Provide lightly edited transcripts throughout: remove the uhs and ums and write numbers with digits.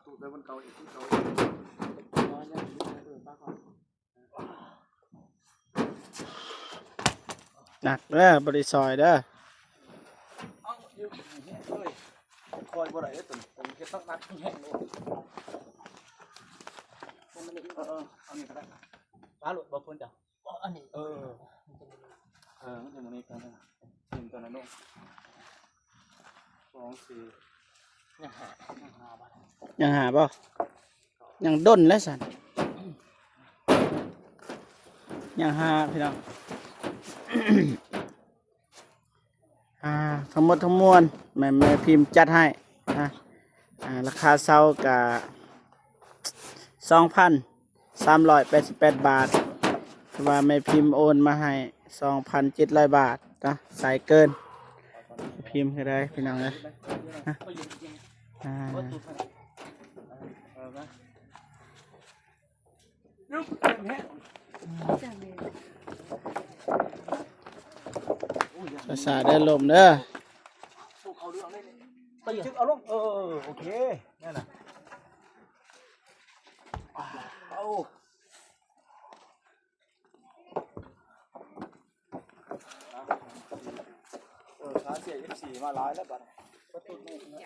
ตู้ได้วันเก่าอีกตู้เก่าหนักเด้อบริซอยเด้อคอยบ่ได้ตัวนี้แค่ต้องนัดแห้งเลยอันนี้ก็ได้ปลาหลุดบ่พ้นจ้ะอันนี้มันจะมันนี่กันนะถึงตอนนั้นลง2 4ยังหาบ่ยังด้นแล้วสันยังหาพี่น้อง ทั้งหมดทั้งมวลแม่พิมพ์จัดให้นะราคาเซากับ2,388 บาทแต่ว่าแม่พิมพ์โอนมาให้ 2,700 บาทนะใส่เกินพิมพ์ก็ได้พี่น้องนะภาษาได้ลมเด้อจึกเอาลงโอเคนี่น่ะเอาขาเสีย24มาหลายแล้วบัดประตูนี่นะ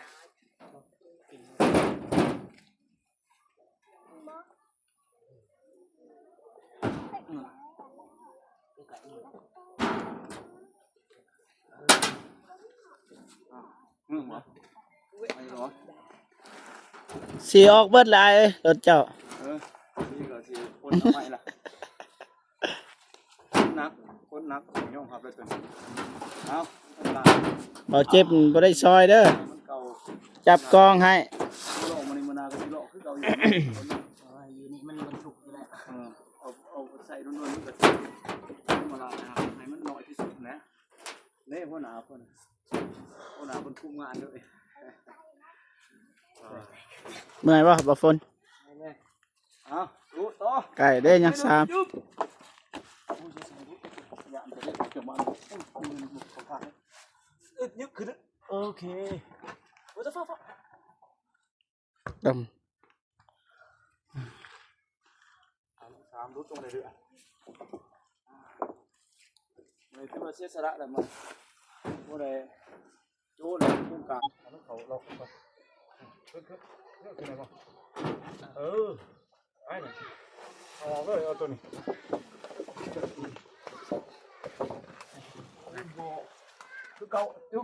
สีออกเบิดลายรถเจ้านี่ก็สิคนทำไมล่ะคนนักย่องขับเลยตัวเอาบ่เจ็บบ่ได้ซอยเด้อจับกองให้โลมันนี่มันนาก็สิโลคือเก่าอยู่อยู่นี่มันสุกอยู่แล้วเอาใส่นุ่นๆนี่ก็สิมาลานะครับให้มันน้อยที่สุดนะนี่พ่อหนาเพิ่นคุมงานด้วยเมื่อยบ่บ่ฝนรู้ต่อไก่ได้ยัง3ยึกขึ้นโอเคโอ้จะฟ้าดำ3รู้ตรงไหนด้วยในที่ว่าเสียสละแล้วมันบ่ได้โจ้เลยตรงกลางเขาล็อกไปขึ้นไหนบ่ไอ้นี่เอาออกเลยเอาตัวนี้คือเก่าจุ๊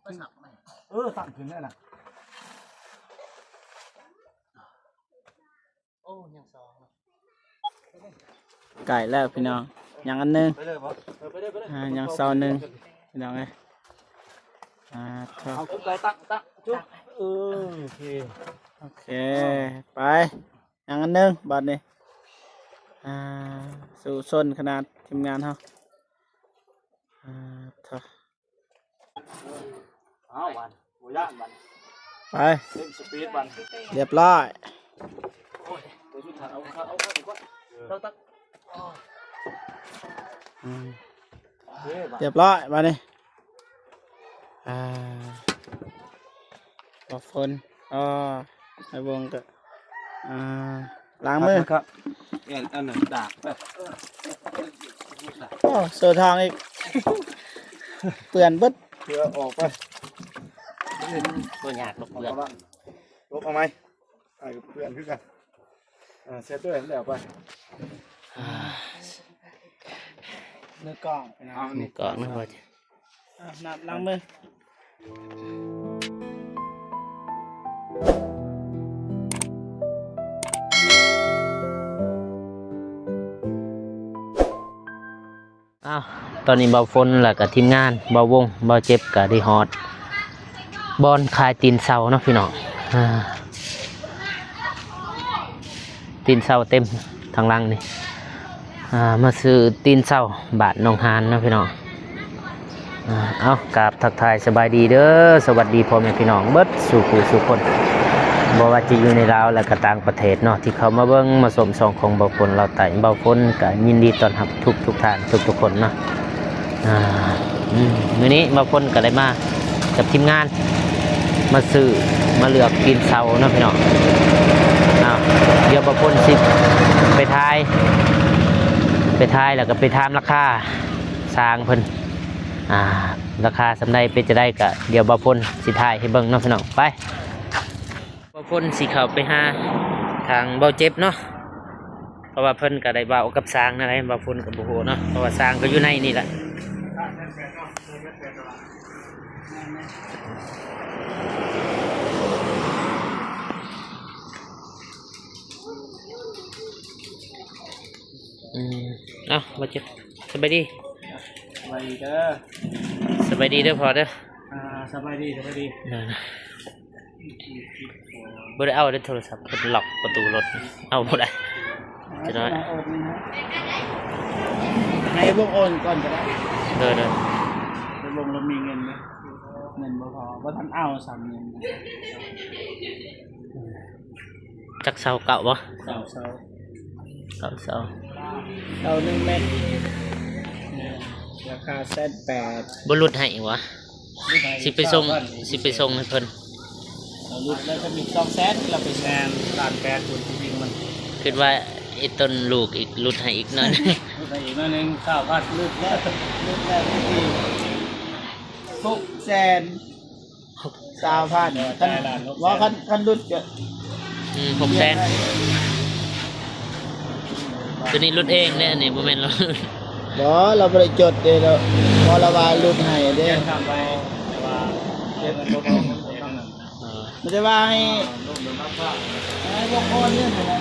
ไปสับไหมสั่งถึงได้น่ะโอ้ยังสองไก่แล้วพี่น้องยังอันนึงไปเลยบ่ไปเลยยังเซาหนึ่งพี่น้องเอ้ยเอาไก่ตั้งจุ๊บโอเคไปยังอันนึงบัดนี้สู่ส้นขนาดทีมงานเฮาวันโมย่านวันไปเล่นสปีดวันเรียบร้อยตัวชุดถ่ายเอาดีกว่าตั้งเรียบร้อยมานี่บอกฝนไอ้วงก็ล้างมือครับอันหนึ่งดาบโซ่ทองอีกเปื่อนบึ้ดเพื่อออกไปตัวหยาดลบเลือดลบเอาไหมไอ้เพื่อนคือกันเซตด้วยแล้วไปเนื้อกล่องเนื้อกล่องนะพ่อนับล้างมือตอนนี้เบาฝนแล้วก็ทีมงานเบาวงเบาเจ็บกับดีฮอตบอลคายตีนเสาเนาะพี่น้องตีนเสาเต็มทางล่างนี่มาซื้อตีนเสาบาทน้องฮานเนาะพี่น้องเอากราบทักทายสบายดีเด้อสวัสดีพ่อแม่พี่น้องเบิดสู่ผู้สู่คน บ่ว่าจะอยู่ในลาวและก็ต่างประเทศเนาะที่เขามาเบิ่งมาสมซองของเบาฝนเราไต่เบาฝนก็ยินดีต้อนรับทุกท่านทุกคนเนาะมื้อนี้เบาฝนก็ได้มากับทีมงานมาซื้อมาเลือกกินเสาเนาะพี่น้องเดี๋ยวเบาฝนสิไปทายแล้วก็ไปถามราคาสร้างเพิ่นราคาสำใดเป็นจะได้ก็เดี๋ยวเบาฝนสิทายให้เบิ่งเนาะพี่น้องไปเบาฝนสิเข้าไปหาทางเบาเจ็บเนาะเพราะว่าเพิ่นก็ได้เบากับสร้างนั่นแหละเบาฝนกับบ่ฮู้เนาะเพราะว่าสร้างก็อยู่ในนี่แหละเบาเจ็บสบายดี สบายดีเด้อ สบายดีเด้อพอเด้อ สบายดีบ่ได้เอาได้โทรศัพท์เพิ่นล็อกประตูรถเอาบ่ได้จะน้อย ให้วงโอนก่อนก็ได้ เด้อ ไปวงเรามีเงินไหมเงินบ่พอว่าท่านเอาสามเงิน จักเสาเก่าบ่ เสา เสา เสา1 เมตรราคา1,800,000 บ่หลุดให้วะสิไปส่งให้เพิ่น เราลุดแล้วก็มี200,000ที่เราไปแซน1,800,000คุณจริงๆมัน คิดว่าไอ้ต้นลูกอีกหลุดให้อีกหน่อย ลุดไปอีกหน่อยนึง9,000ลุดแล้วที่600,000 20,000ว่าคันลุดก็ 600,000ตัวนี้หลุดเองเนี่ยอันนี้บ่แม่นเรา บ่เราบ่ได้จดเด้เราพอเราว่าลุดให้เด้ ทำไปว่าเจ็บลบมันจะว่าให้วงโอนเนี่ยนะ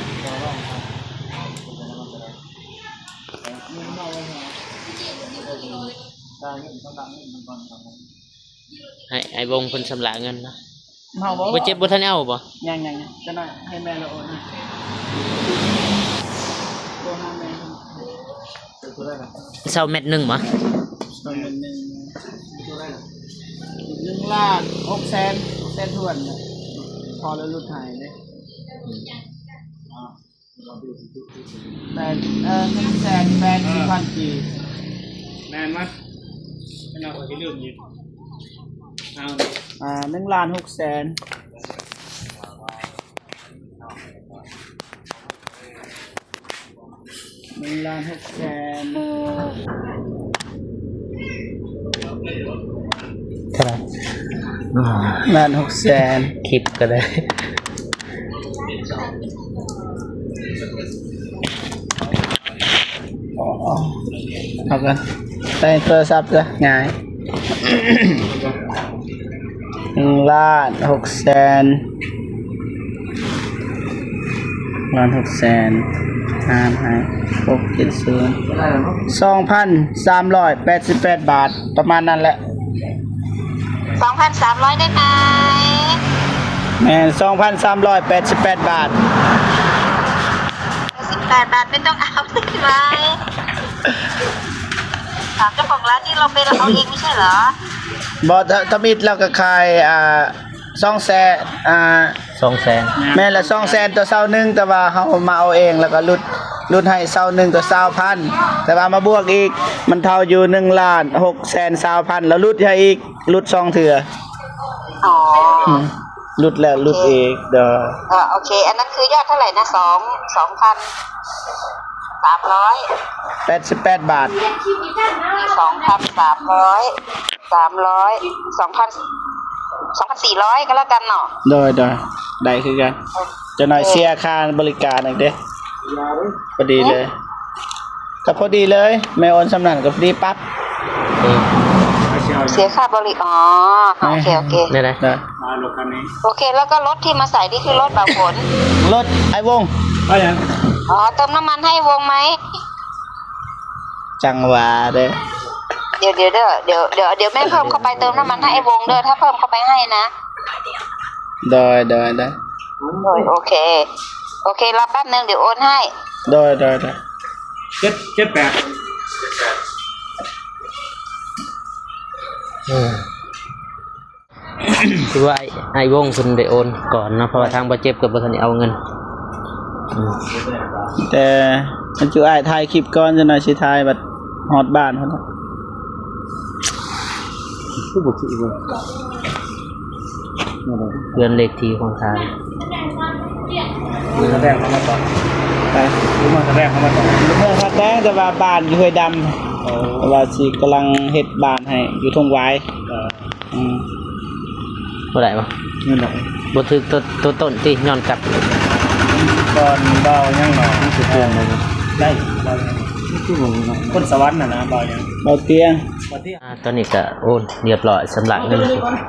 ให้ไอ้วงเพิ่นชำระเงินเนาะ เฮาบ่ บ่เจ็บบ่ทันเอาบ่ ยังจะหน่อยให้แม่เราโอนตัวหาแม่ตัวได้ล่ะ เสาเม็ดหนึงบ่ ตัวนึง1,600,000ถ้วนพอแล้วลุดหายเลยแต่1,800,000 กี่ แม่นมั้ยเป็นเอาไปเรื่องนี้เอา1,600,000เท่าไหร่ 1,600,000 คลิปก็ได้ เอากันใส่โทรศัพท์จ้ะง่าย1,600,000อ่านให้670 2,388 บาทประมาณนั้นแหละ 2,300 ได้ไหม แม่น 2,388 บาท 18 บาทไม่ต้องเอาได้ไหมถามเจ้าของร้านนี่เราไปเอาเองไม่ใช่เหรอ บ่ถ้ามิดเราก็ขาย200,000 200,000 แม่นละ200,000ต่อเสานึงแต่ว่าเฮามาเอาเองแล้วก็ลุดให้เสานึงต่อ20,000แต่ว่ามาบวกอีกมันเท่าอยู่1,620,000แล้วลุดให้อีกลุด2เทื่อ อ๋อ ลุดแล้วลุดอีกเด้อ โอเค อันนั้นคือยอดเท่าไหร่นะ88 บาท 2,400 ก็แล้วกันเนาะ โดยได้คือกันจะหน่อยเสียค่าบริการอีกเด้พอดีเลยก็พอดีเลยแม่โอนสำนักก็พอดีปั๊บ เสียค่าบริการโอเค ได้ได้ มาลงคันนี้ โอเค แล้วก็รถที่มาใส่นี่คือรถเบาฝน รถไอ้วง เอาอย่าง เติมน้ำมันให้วงไหม จังหวะเด้อ เดี๋ยวแม่เพิ่มเข้าไปเติมน้ำมันให้ไอ้วงเด้อถ้าเพิ่มเข้าไปให้นะ โดย โอเครอแป๊บนึงเดี๋ยวโอนให้ โดย 78 คือว่าไอ้วงคุณได้โอนก่อนเนาะเพราะว่าทางบ่เจ็บกับบ่ทันได้เอาเงินแต่มันจุอ้ายถ่ายคลิปก่อนจังหน่อยสิถ่ายบัดฮอดบ้านพุ่นน่ะ ผู้บุกชื่อว่า เพื่อนเลขที่ของทาง แสดงเข้ามาก่อน ไป รู้มาแสดงเข้ามาก่อน เมื่อพักแดงแต่ว่าบ้านอยู่ห้วยดำแต่ว่าสิกำลังเฮ็ดบ้านให้อยู่ทงหวายอืม บ่ได้บ่ เงินดอก บ่ถึกตัวต้นติย้อนกลับ ก่อนเบายังหนอนี่คือเตือนเลยได้เบายังนี่คือผมคนสวรรค์นะเบายัง เบาเตียง ตอนนี้ก็โอนเรียบร้อยสำหรับเงิน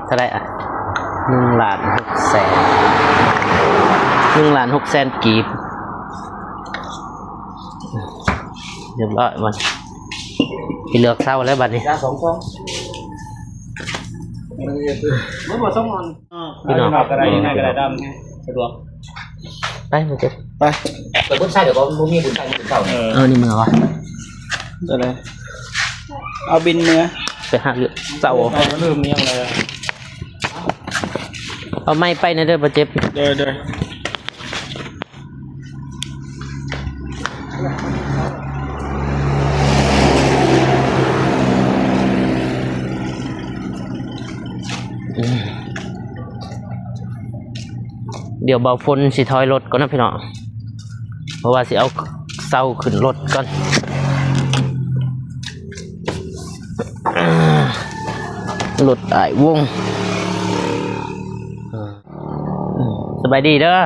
เท่าไหร่อ่ะ1,600,000 1,600,000กีบเรียบร้อยมันไปเลือกเศร้าแล้วบัดนี้ ยา2 ซองมันบ่ต้องนอนพี่น้องก็ได้ยังไงก็ได้ดำสะดวก ไปมาเจ็บ ไป แต่บุญใช่เดี๋ยวก็บ่มีบุญใช่บุญเก่า นี่มึงเหรอวะ ตัวเลยเอาบินเนื้อ ไปหาเลือกเศร้า ก็ลืมเมียงเลย เอาไม่ไปนะเด้อมาเจ็บ เด้อเดี๋ยวเบาฝนสิถอยรถก่อนนะพี่น้องเพราะว่าสิเอาเศร้าขึ้นรถก่อนรถไอ้วงสบายดีเด้อ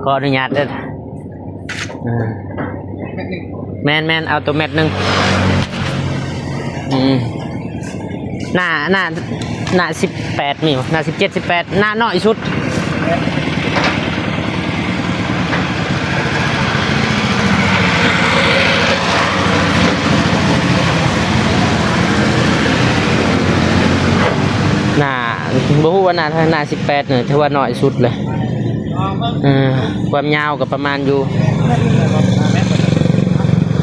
ขออนุญาตเด้อแมนเอาตัวแมทหนึ่งหน้า18มีหน้า17 18หน้าน้อยสุดหน้าบ่ฮู้ว่าหน้า18เนี่ยถือว่าน้อยสุดเลยความยาวก็ประมาณอยู่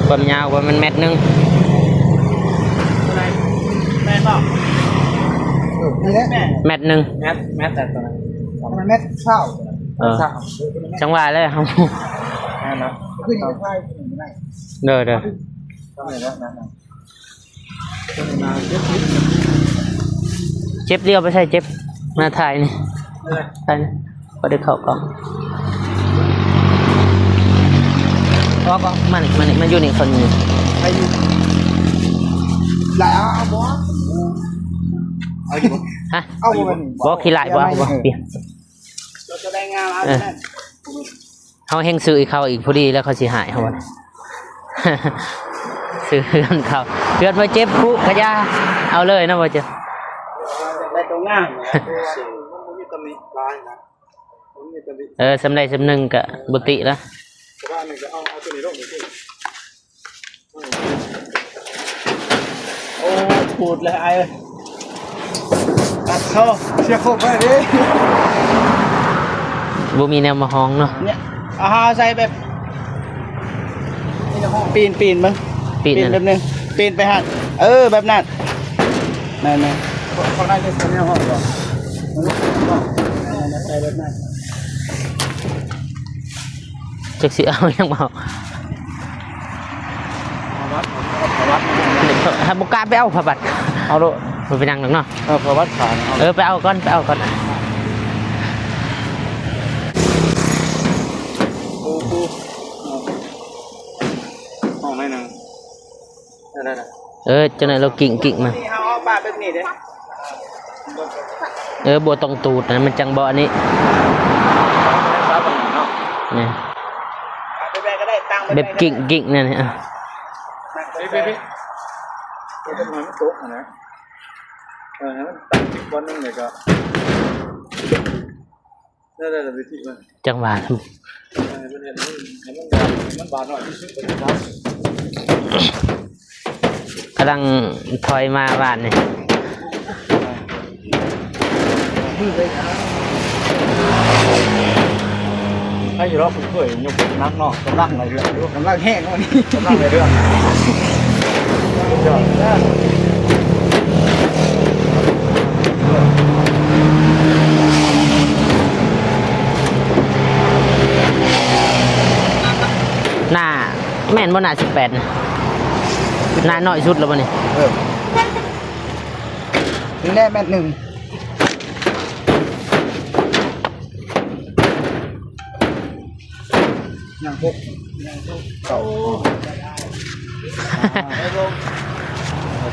ความยาวว่ามันเม็ดนึงเม็ดนึง แม่แต่ตอนนั้น มันแม่เช้า จังหวะเลยครับ แม่นะ ขึ้นอยู่ใต้ได้ เด้อ ต้องเลยนะนะ เจ็บเรียวไปใช่เจ็บมาถ่ายนี่ถ่ายนี่ก็ได้เข้ากล้องก็มันอยู่นี่คนนี้ ไปอยู่แล้วเอาบ่ เอาอยู่ ฮะ เอาบ่มัน บ่ขี้หลายบ่เปลี่ยน เราจะได้งานเอา เขาเฮงซื้ออีกเขาอีกพอดีแล้วเขาสิหายเขา ซื้อเพื่อนเขาเพื่อนมาเจ็บผู้ขยาเอาเลยนะว่าเจ็บ ได้ตรงงาน มันมีตำหนิร้ายนะมันมีตำหนิ สำใดสำหนึ่งกะบุติละ แต่ว่ามันจะเอาตัวนี้ลงไปสิ โอ้พูดเลยไอ้ตัดเข้าเสียโคกไปดิ บ่มีแนวมาห้องเนาะ เนี่ยเอาหาใส่แบบปีนมึง ปีน แบบนึงปีนไปหันแบบนั้นนั่นเขาได้ในในห้องก่อนใส่แบบนั้น จักสิเอายังบ่ถ้าบ่กล้าไปเอาผ้าบัดเอาโลมันไปนั่งหนังเนาะ พอวัดขา ไปเอาก่อนห้องให้นึงได้ จังไหนเรากิ่งมา นี่เอาปลาแบบนี้เด้ บัวตรงตูดนะมันจังบ่อันนี้นี่ แบบก็ได้ตั้ง แบบกิ่งเนี่ยอ่ะ พี่ก็ทำให้มันตกนะให้มันตั้งอีกวันนึงเลยก็ได้วิธีมัน จังหวะ มันบาดหน่อยที่สุดเป็นบาด กำลังถอยมาบ้านนี่ ให้อยู่รอบผมเคยยกนักเนาะกำลังอะไรเรื่อง กำลังแห้งวันนี้ กำลังอะไรเรื่องยอด แม่นบ่น่า18นะน่าน้อยสุดแล้วบ่นี่ นี่แน่แม่นหนึ่งยังพกเก่าให้ลง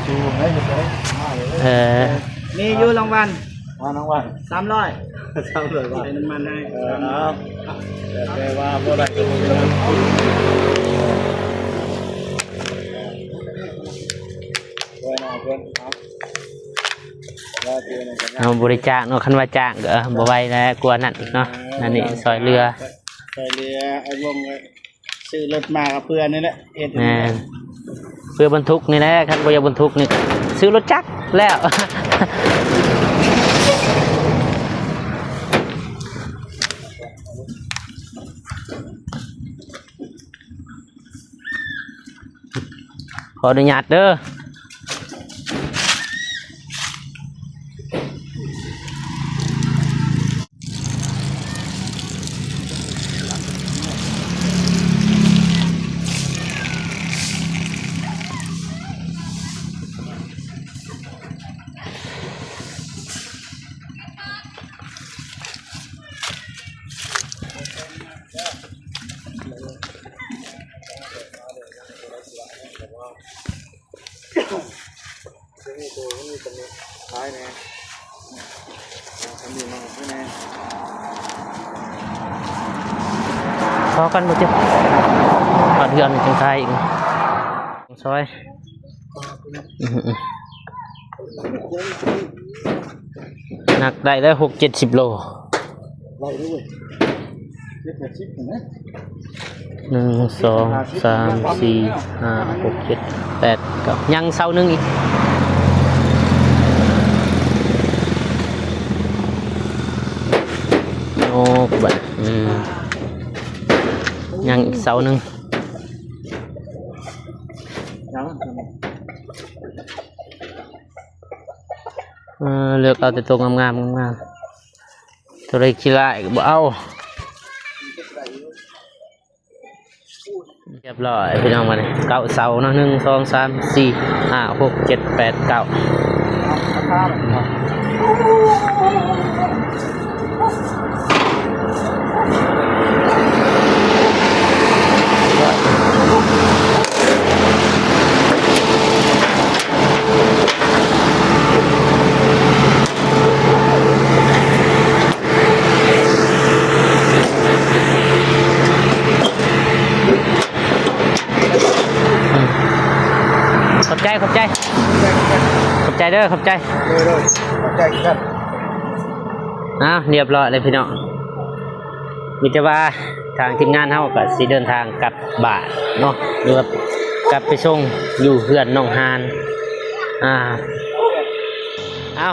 ชูให้เห็นไหม มีอยู่รางวัล มาน้องวัน 300 ทำเลยว่า เป็นน้ำมันให้ ครับแต่ว่าบ่ได้ก็บ่เป็นไร เพื่อนเอาเพื่อนครับว่าเจอในกัน เอาบริจาคเนาะคันว่าจ้างก็บ่ไหวแล้วกลัวนั่นอีกเนาะนั่นนี่ซอยเรือ ใส่เรือไอ้วงเลยซื้อรถมากับเพื่อนนี่แหละเอ็ด แม่นเพื่อบรรทุกนี่แหละคันบ่อยากบรรทุกนี่ซื้อรถจักรแล้ว ขออนุญาตเด้อพอกันบ่เจ้าขอเดือนจังไทยอีกซอยหนักได้แล้ว60-70 โล ไล่ด้วยเจ็ดแปดสิบเห็นไหม 1 2 3 4 5 6 7 8 9ยังเสาหนึ่งอีกโอ้บัดยังอีกเสาหนึ่ง ยัง เลือกเอาแต่ตัวงามๆตัวไรขี้ร้ายก็บ่เอาเรียบร้อยพี่น้องมาเลยเก้าเสาเนาะ1 2 3 4 5 6 7 8 9 ราคาแบบนี้ขอบใจขอบใจขอบใจเด้อขอบใจ เลยขอบใจกัน เรียบร้อยเลยพี่น้องมีแต่ว่าทางทีมงานเฮาก็สิเดินทางกลับบ้านเนาะหรือว่ากลับไปส่งอยู่เพื่อนน้องฮาน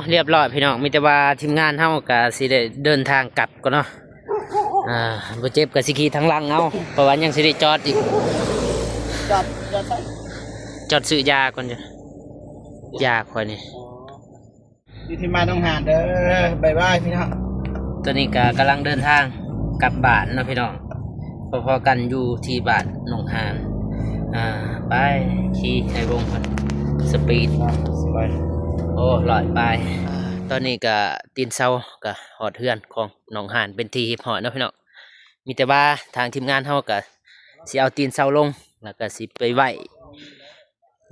เรียบร้อยพี่น้องมีแต่ว่าทีมงานเฮาก็สิได้เดินทางกลับก็เนาะบ่เจ็บก็สิขี่ทางหลังเอาเพราะว่ายังสิได้จอดอีกจอดซื้อยาก่อนจ้ะยาค่อยนี่ อยู่ที่มาต้องหาเด้อบายบายพี่น้อง ตอนนี้ก็กำลังเดินทางกลับบ้านเนาะพี่น้องพอๆกันอยู่ที่บ้านหนองหานไปขี่ไอ้วงก่อนสปีดโอ้ลอยไปตอนนี้ก็ตีนเซาก็หอดเฮือนของหนองหานเป็นทีฮิปฮอดเนาะพี่น้องมีแต่ว่าทางทีมงานเฮาก็สิเอาตีนเซาลงแล้วก็สิไปไว้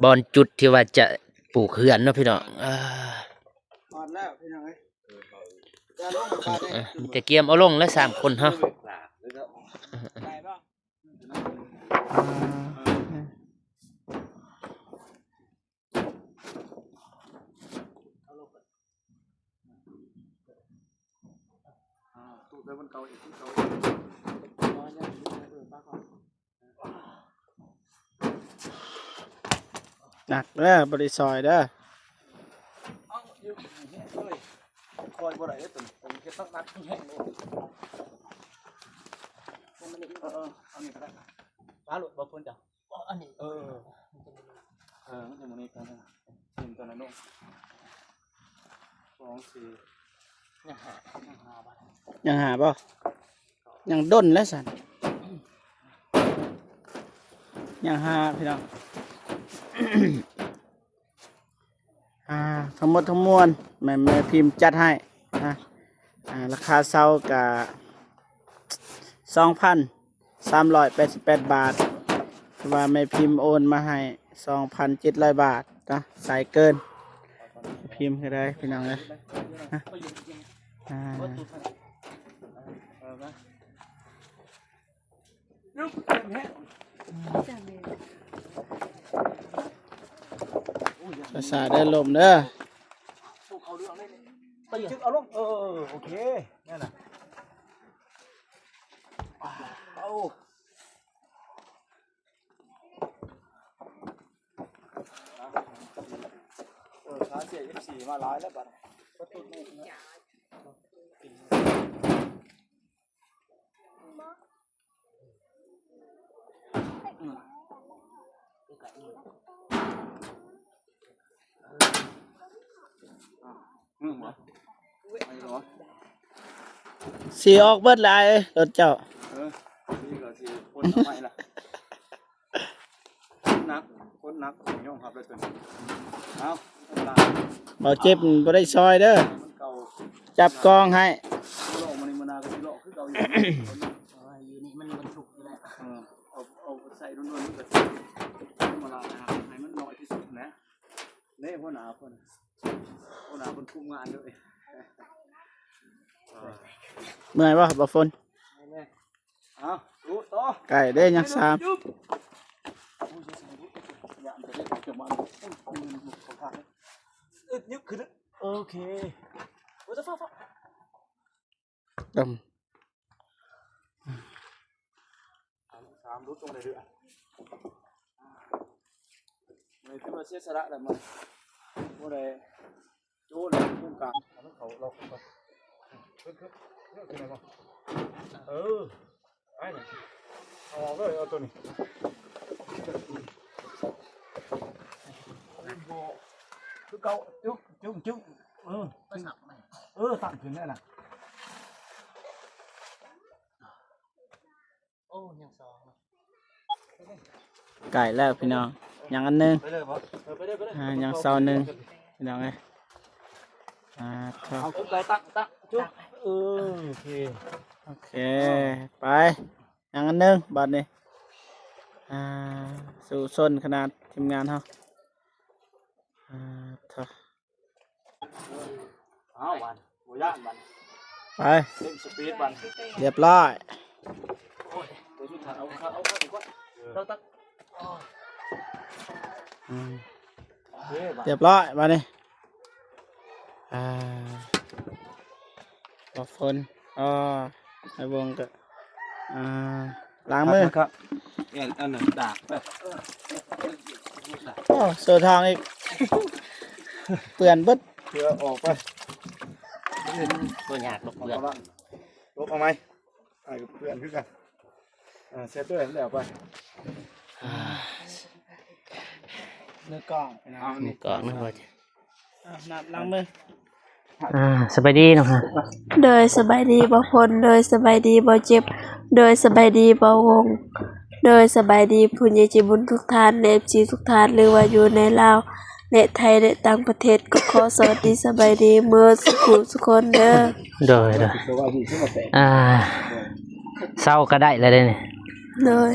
บอนจุดที่ว่าจะปลูกเฮือนเนาะพี่น้องหอดแล้วพี่น้องเอ้ยจะลงปลาได้ จะเกียมเอาลงแล้ว3 คนเฮา ได้ป่ะตู้ได้บนเตาอีกเตาหนักเด้อบริซอยเด้อคอยบ่ได้ตัวผมเฮ็ดตั้งนักแห้งเลยเอานี่ก็ได้ปลาหลุดบ่พ้นจ้ะอันนี้มันจะมันนี่กันนะกินตัวนั้นลง2 4ยังหาป่ะยังด้นแล้วสัน ยังห้าพี่น้อง ทั้งหมดทั้งมวลแม่พิมพ์จัดให้นะราคาเซากะ2,388 บาทแต่ว่าแม่พิมพ์โอนมาให้ 2,700 บาทนะใส่เกินพิมพ์ก็ได้พี่น้องเลยนะภาษาได้ลมเด้อ จึกเอาลงโอเคนี่น่ะเอาขาเสีย24มาหลายแล้วบัดก็ตุ้นนี่นะสีออกเบิดหลายรถเจ้า นี่ก็สิคนทำไมล่ะคนนักย่องครับเลยตัวเอาล่ะ บ่เจ็บบ่ได้ซอยเด้อ มันเก่า จับกองให้ โลกมันนี่มันนาก็สิโลกคือเก่าอยู่ อยู่นี่มันฉุกอยู่แล้ว เอาใส่รุ่นๆนี่ก็สิมาลานะครับให้มันน้อยที่สุดนะนี่พ่อหนาเพิ่นคุมงานด้วย เมื่อยบ่บ่ฝน เอาดูต่อ ไก่ได้ยังสาม อย่าจะได้เก็บมันของทางยึกขึ้นโอเคโอ้จะฟ้า ด 3รุดตรงไหนเด้อไม่ถือว่าเสียสละแล้วมันบ่ได้โจ้เลยพุ่งกลางเขาเราขึ้นไหนบ่ไอ้นี่เอาออกเลยเอาตัวนี้คือเก่าจุ๊ก็สับมัน ตั้งขึ้นได้น่ะ โอ้ยังสอง ำไก่แล้วพี่น้องยังอันหนึง ไปเลยบ่ไปเลย ยังเสาหนึ่งพี่น้องเอ้ยครับ เอาขึ้นไปตั้งจุ๊บโอเค โอเคไปยังอันหนึงบัดนี้สู่ส้นขนาดทีมงานเฮาครับ เอาวันบ่ย่านวัน ไป เล่นสปีดวัน เรียบร้อย ตัวสุดท้ายเอาดีกว่าตั้ง เรียบร้อยบัดนี้บ่ฝนไอ้วงก็ล้างมือ ครับอันนั้นดากไป โอ้เสือทองอีก เปื่อนเบิด เพื่อออกไป ตัวยากลบเลือด ลบเอาไหมไอ้เพื่อนคือกันเซฟด้วยแล้วไป เนื้อกล่อง เอา นี่ นี่ ก่อนนะพ่อ นับล้างมือ สบายดีเนาะฮะ โดยสบายดีบ่พลโดยสบายดีบ่เจ็บโดยสบายดีบ่วงโดยสบายดีผู้ใหญ่ใจบุญทุกท่านใน FC ทุกท่านหรือว่าอยู่ในลาวและไทยและต่างประเทศก็ขอสวัสดีสบายดีเมื่อสุขทุกคนเด้อ โดยเศร้าก็ได้แล้วเด้เนี่ย โดย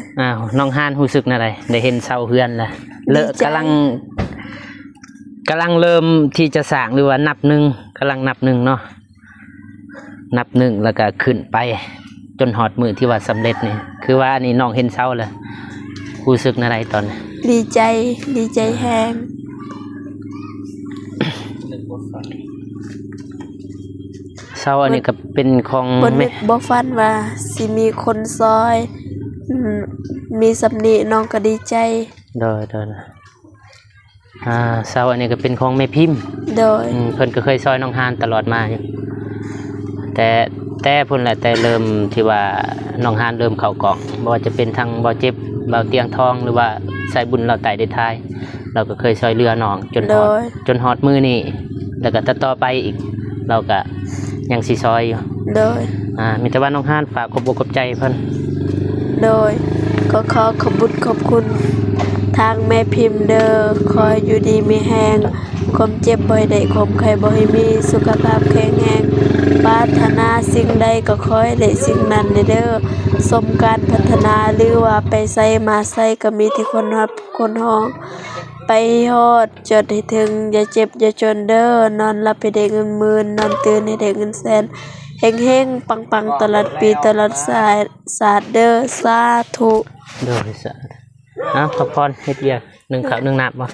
น้องฮานรู้สึกอะไรได้เห็นเศร้าเฮือนแล้วเลอะ ดีใจ กำลังเริ่มที่จะสร้างหรือว่านับหนึ่งกำลังนับหนึ่งเนาะนับหนึ่งแล้วก็ขึ้นไปจนหอดมือที่ว่าสำเร็จนี่คือว่านี่น้องเห็นเศร้าแล้วรู้สึกอะไรตอนนี้ ดีใจแฮง เศร้าอันนี้ก็เป็นของ บ่นึ แม่ กบ่ฝันว่าสิมีคนซอยมีสำนีน้องก็ดีใจ โดยเศร้าอันนี้ก็เป็นของแม่พิมพ์ โดย เพิ่นก็เคยซอยน้องฮานตลอดมาอยู่แต่พุ่นแหละแต่เริ่มที่ว่าน้องฮานเริ่มเข้ากล่องบ่ว่าจะเป็นทางบ่เจ็บบ่เตียงทองหรือว่าใส่บุญเราไต่ได้ทายเราก็เคยซอยเรือน้องจนฮอดมือนี่แล้วก็ต่อไปอีกเราก็ยังสิซอยอยู่ โดย มีแต่ว่าน้องฮานฝากขอบอกขอบใจเพิ่น โดย ก็ขอขอบคุญขอบคุณทางแม่พิมพ์เด้อคอยอยู่ดีมีแหงความเจ็บบ่ให้ได้ความไข้บ่ให้มีสุขภาพแข็งแรงปรารถนาสิ่งใดก็ขอให้ได้สิ่งนั้นเด้อสมการพัฒนาหรือว่าไปไสมาไสก็มีที่คนฮับคนฮ้องไปฮอดจดให้ถึงอย่าเจ็บอย่าจนเด้อนอนหลับให้ได้เงินหมื่นนอนตื่นให้ได้เงินแสนเฮงๆปังๆตลอดปีตลอดศาสตร์เด้อสาธุ โดยสะขอพรเฮ็ดเวียก1ข้าว1น้ำบ่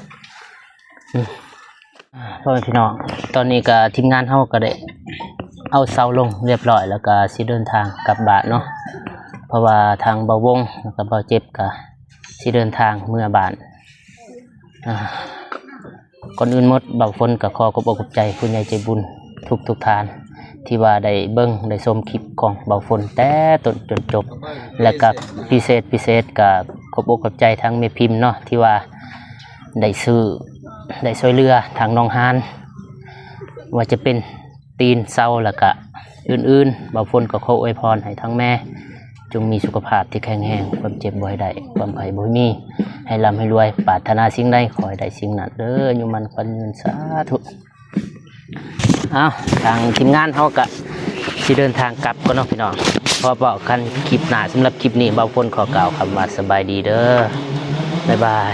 พ่อแม่พี่น้องตอนนี้ก็ทีมงานเฮาก็ได้เอาเสาลงเรียบร้อยแล้วก็สิเดินทางกลับบ้านเนาะเพราะว่าทางเบาวงแล้วก็เบาเจ็บก็สิเดินทางเมื่อบ้านก่อนอื่นหมดเบาฝนก็ขอขอบอกขอบใจผู้ใหญ่ใจบุญทุกทานที่ว่าได้เบิ่งได้ชมคลิปของเบาฝนแต่ต้นจนจบและก็พิเศษก็ขอบอกขอบใจทั้งแม่พิมพ์เนาะที่ว่าได้ซื้อได้ช่วยเหลือทางน้องฮานว่าจะเป็นตีนเศร้าแล้วก็อื่นๆเบาฝนก็ขออวยพรให้ทั้งแม่จงมีสุขภาพที่แข็งแรงความเจ็บบ่ให้ได้ความไข้บ่มีให้ร่ำให้รวยปรารถนาสิ่งใดขอให้ได้สิ่งนั้นเด้ออยู่มันขวัญยืนสาธุทางทีมงานเฮาก็สิเดินทางกลับก็เนาะพี่น้องพอบอกกันคลิปหน้าสำหรับคลิปนี้เบาฝนขอกล่าวคำว่าสบายดีเด้อบ๊ายบาย